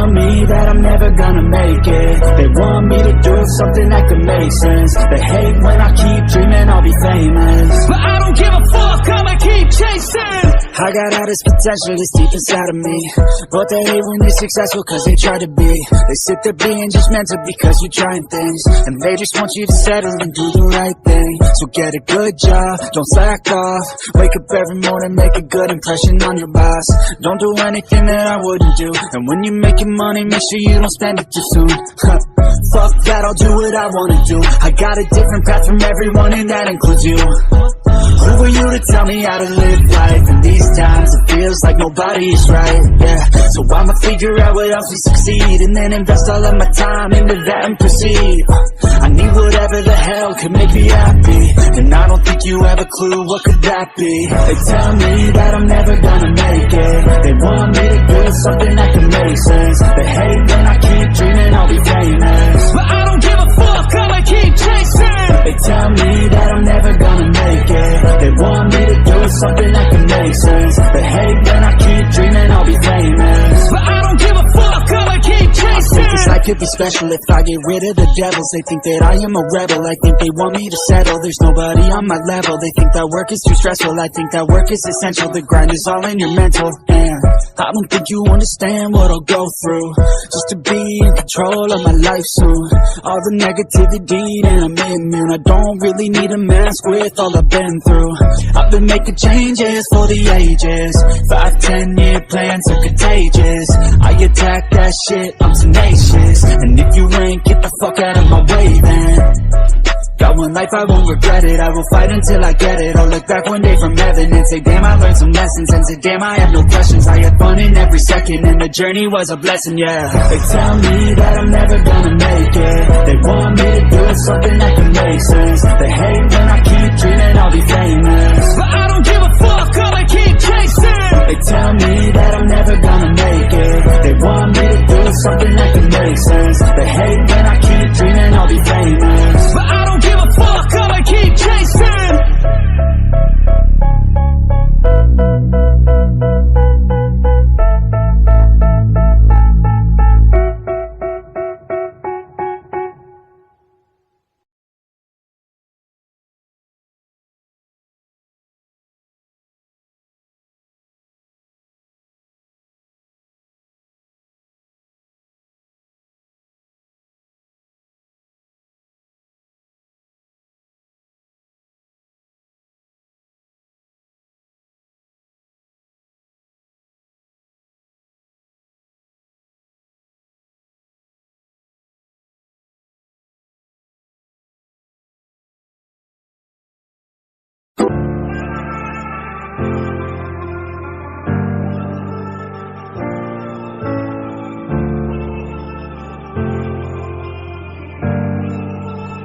tell me that I'm never gonna make it. They want me to do something that could make sense. They hate when I keep dreaming I'll be famous, but I don't give a fuck, I'ma keep chasing. I got all this potential that's deep inside of me, but they hate when you're successful cause they try to be. They sit there being judgmental because you're trying things, and they just want you to settle and do the right thing. So get a good job, don't slack off. Wake up every morning, make a good impression on your boss. Don't do anything that I wouldn't do, and when you're making money, make sure you don't spend it too soon. Fuck that, I'll do what I wanna do. I got a different path from everyone, and that includes you. Who are you to tell me how to live life? In these times it feels like nobody is right, yeah. So I'ma figure out what else will succeed, and then invest all of my time into that and proceed. I need whatever the hell could make me happy, and I don't think you have a clue what could that be. They tell me that I'm never gonna make it. They want me to do something that can make sense. They hate when I keep dreaming I'll be famous, but I don't give a fuck, I'ma keep chasing. They tell me that I'm never gonna make it. They want me to do something that can make sense. They hate when I keep dreaming I'll be famous, but I don't give a fuck, I'ma keep chasing. I think this life could be special if I get rid of the devils. They think that I am a rebel, I think they want me to settle. There's nobody on my level, they think that work is too stressful. I think that work is essential, the grind is all in your mental. And I don't think you understand what I'll go through just to be in control of my life soon. All the negativity and I'm immune. I don't really need a mask with all I've been through. I've been making changes for the ages. 5-10 year plans are contagious. I attack that shit, I'm tenacious. And if you ain't, get the fuck out of my way then. Got one life, I won't regret it. I will fight until I get it. I'll look back one day from heaven and say, damn, I learned some lessons. And say, damn, I have no questions. I had fun in every second, and the journey was a blessing, yeah. They tell me that I'm never gonna make it. They want me to do something that can make sense. They hate when I keep dreaming I'll be famous, but I don't give a fuck, I'ma keep chasing. They tell me that I'm never gonna make it. They want me to do something that can make sense.